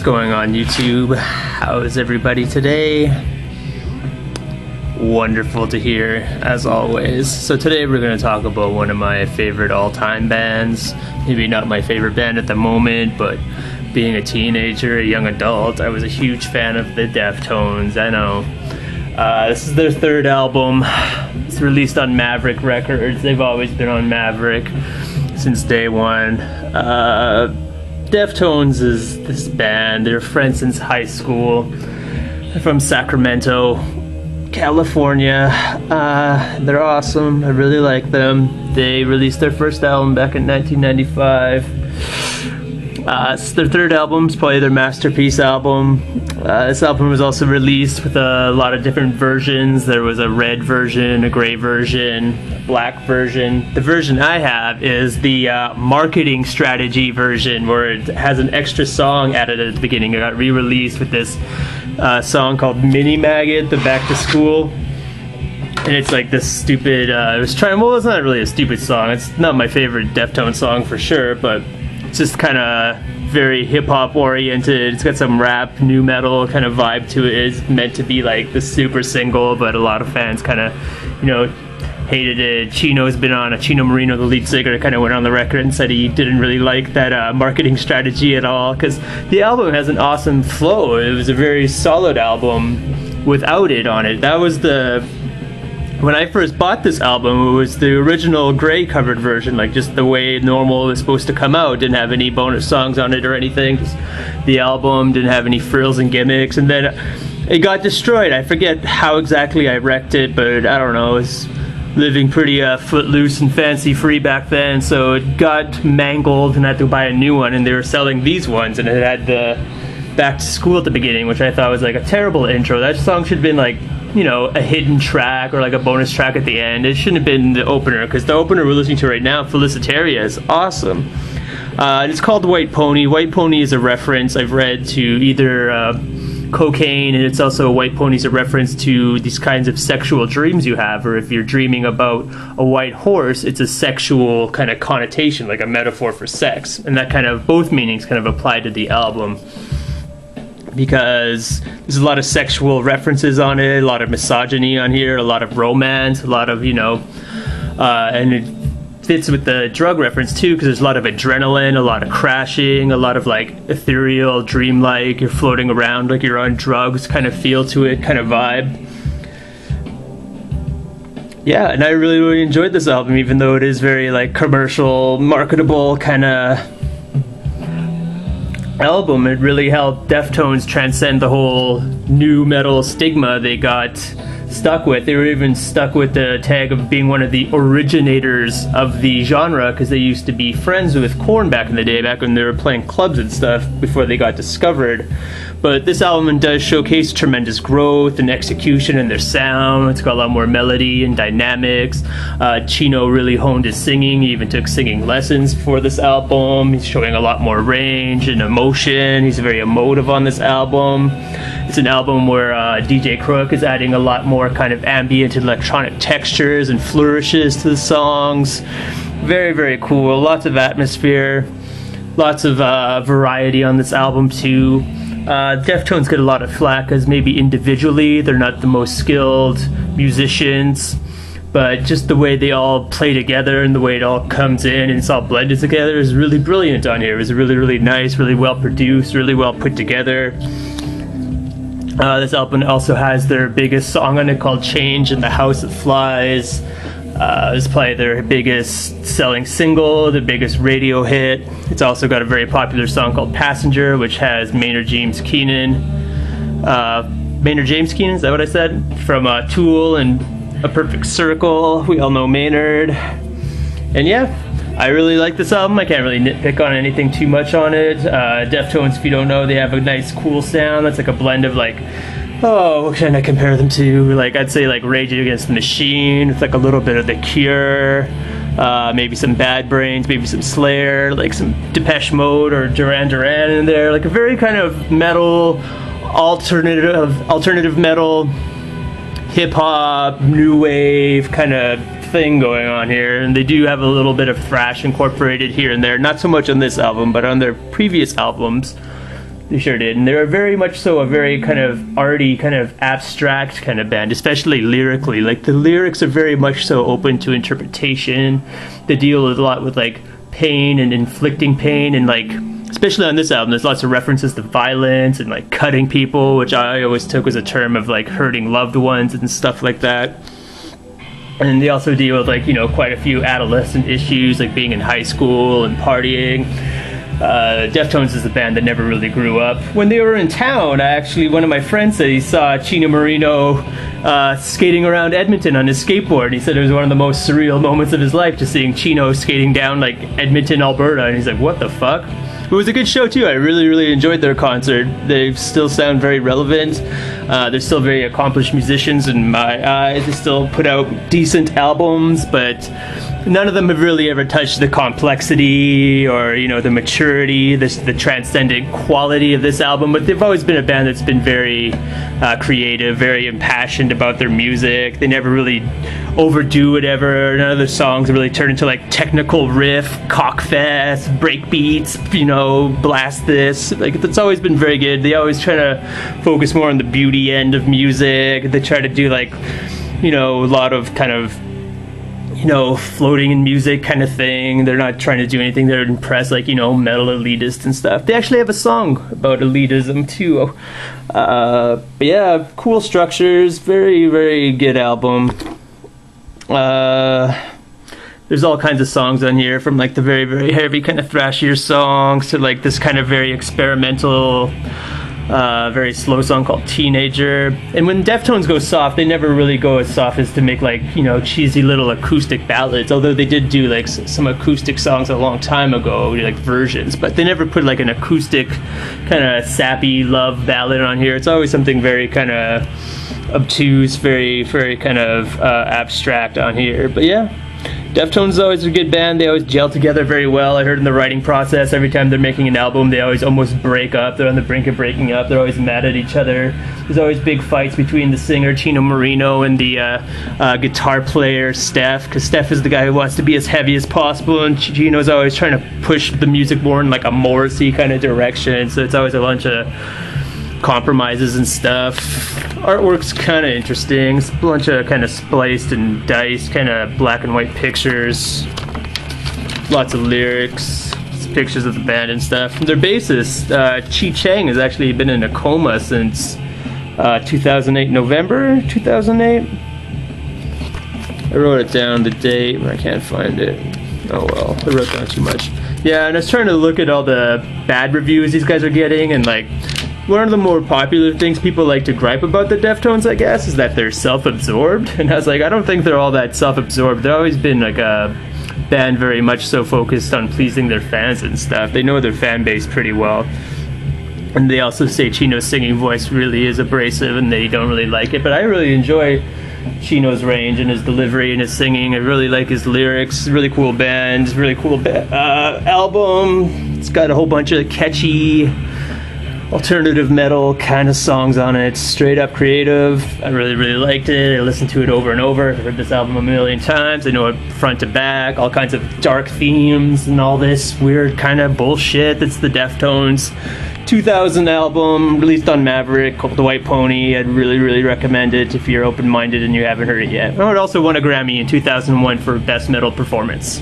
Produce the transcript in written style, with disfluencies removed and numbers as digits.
going on, YouTube? How is everybody today? Wonderful to hear, as always. So today we're going to talk about one of my favorite all-time bands. Maybe not my favorite band at the moment, but being a teenager, a young adult, I was a huge fan of the Deftones. I know. This is their third album. It's released on Maverick Records. They've always been on Maverick since day one. Deftones is this band. They're friends since high school. They're from Sacramento, California. They're awesome. I really like them. They released their first album back in 1995. It's their third album. It's probably their masterpiece album. This album was also released with a lot of different versions. There was a red version, a gray version, a black version. The version I have is the marketing strategy version, where it has an extra song added at the beginning. It got re-released with this song called Mini Maggot, the Back to School. And it's like this stupid, well, it's not really a stupid song. It's not my favorite Deftones song for sure, but it's just kind of very hip-hop oriented. It's got some rap, new metal kind of vibe to it. It's meant to be like the super single, but a lot of fans kind of, hated it. Chino's been on, Chino Marino, the lead singer, kind of went on the record and said he didn't really like that marketing strategy at all, because the album has an awesome flow. It was a very solid album without it on it. That was when I first bought this album, it was the original gray covered version, like just the way normal is supposed to come out. Didn't have any bonus songs on it or anything. Just the album didn't have any frills and gimmicks, and then it got destroyed. I forget how exactly I wrecked it, but I don't know. I was living pretty footloose and fancy free back then, so it got mangled and I had to buy a new one, and they were selling these ones, and it had the Back to School at the beginning, which I thought was like a terrible intro. That song should have been like, a hidden track or like a bonus track at the end. It shouldn't have been the opener, because the opener we're listening to right now, Felicitaria, is awesome. It's called White Pony. White Pony is a reference I've read to either cocaine, and it's also White Pony is a reference to these kinds of sexual dreams you have, or if you're dreaming about a white horse, it's a sexual kind of connotation, like a metaphor for sex, and that kind of both meanings kind of apply to the album, because there's a lot of sexual references on it, a lot of misogyny on here, a lot of romance, a lot of, and it fits with the drug reference too, because there's a lot of adrenaline, a lot of crashing, a lot of like ethereal, dreamlike, you're floating around like you're on drugs kind of feel to it, kind of vibe. Yeah, and I really, really enjoyed this album, even though it is very like commercial, marketable kind of album. It really helped Deftones transcend the whole new metal stigma they got stuck with. They were even stuck with the tag of being one of the originators of the genre, because they used to be friends with Korn back in the day, back when they were playing clubs and stuff before they got discovered. But this album does showcase tremendous growth and execution in their sound. It's got a lot more melody and dynamics. Chino really honed his singing. He even took singing lessons for this album. He's showing a lot more range and emotion. He's very emotive on this album. It's an album where DJ Crook is adding a lot more kind of ambient electronic textures and flourishes to the songs. Very, very cool. Lots of atmosphere. Lots of variety on this album too. Deftones get a lot of flack because maybe individually they're not the most skilled musicians, but just the way they all play together and the way it all comes in and it's all blended together is really brilliant on here. It was really, really nice, really well produced, really well put together. This album also has their biggest song on it called Change in the House That Flies. It's probably their biggest selling single, the biggest radio hit. It's also got a very popular song called Passenger, which has Maynard James Keenan. Maynard James Keenan, is that what I said? From Tool and A Perfect Circle. We all know Maynard. And yeah, I really like this album. I can't really nitpick on anything too much on it. Deftones, if you don't know, they have a nice cool sound. That's like a blend of like, what can I compare them to? Like, I'd say like Rage Against the Machine with like a little bit of The Cure, maybe some Bad Brains, maybe some Slayer, like some Depeche Mode or Duran Duran in there. Like a very kind of metal, alternative metal, hip-hop, new wave kind of thing going on here. And they do have a little bit of thrash incorporated here and there. Not so much on this album, but on their previous albums. They sure did. And they were very much so a very kind of arty, kind of abstract kind of band, especially lyrically. Like, the lyrics are very much so open to interpretation. They deal a lot with, like, pain and inflicting pain, and, like, especially on this album, there's lots of references to violence and, like, cutting people, which I always took as a term of, like, hurting loved ones and stuff like that. And they also deal with, like, you know, quite a few adolescent issues, like being in high school and partying. Deftones is a band that never really grew up. When they were in town, one of my friends said he saw Chino Marino skating around Edmonton on his skateboard. And he said it was one of the most surreal moments of his life, just seeing Chino skating down, like, Edmonton, Alberta. And he's like, what the fuck? It was a good show too. I really, really enjoyed their concert. They still sound very relevant. They're still very accomplished musicians in my eyes. They still put out decent albums, but none of them have really ever touched the complexity or, you know, the maturity, the transcendent quality of this album. But they've always been a band that's been very creative, very impassioned about their music. They never really overdo it ever. None of their songs really turn into, like, technical riff, cockfest, breakbeats, you know, blast this. Like, it's always been very good. They always try to focus more on the beauty end of music. They try to do, like, you know, a lot of kind of, you know, floating in music kind of thing. They're not trying to do anything that would impress, like, you know, metal elitists and stuff. They actually have a song about elitism too. But yeah, cool structures, very, very good album. There's all kinds of songs on here, from, like, the very, very heavy kind of thrashier songs to, like, this kind of very experimental, very slow song called Teenager. And when Deftones go soft, they never really go as soft as to make, like, you know, cheesy little acoustic ballads, although they did do, like, some acoustic songs a long time ago, like versions, but they never put, like, an acoustic kind of sappy love ballad on here. It's always something very kind of obtuse, very, very kind of abstract on here. But yeah, Deftones is always a good band. They always gel together very well. I heard in the writing process, every time they're making an album, they always almost break up. They're on the brink of breaking up. They're always mad at each other. There's always big fights between the singer, Chino Marino, and the guitar player, Steph, because Steph is the guy who wants to be as heavy as possible, and Chino's always trying to push the music more in, like, a Morrissey kind of direction. So it's always a bunch of compromises and stuff. Artwork's kind of interesting. It's a bunch of kind of spliced and diced kind of black and white pictures. Lots of lyrics, pictures of the band and stuff. Their bassist, Chi Chang, has actually been in a coma since 2008, November 2008. I wrote it down, the date, but I can't find it. Oh well, I wrote down too much. Yeah, and I was trying to look at all the bad reviews these guys are getting, and, like, one of the more popular things people like to gripe about the Deftones, I guess, is that they're self-absorbed. And I was like, I don't think they're all that self-absorbed. They've always been, like, a band very much so focused on pleasing their fans and stuff. They know their fan base pretty well. And they also say Chino's singing voice really is abrasive and they don't really like it. But I really enjoy Chino's range and his delivery and his singing. I really like his lyrics. Really cool band, really cool album. It's got a whole bunch of catchy alternative metal kind of songs on it. Straight up creative. I really, really liked it. I listened to it over and over. I've heard this album a million times. I know it front to back. All kinds of dark themes and all this weird kind of bullshit that's the Deftones 2000 album, released on Maverick, called The White Pony. I'd really, really recommend it if you're open-minded and you haven't heard it yet. Oh, it also won a Grammy in 2001 for Best Metal Performance.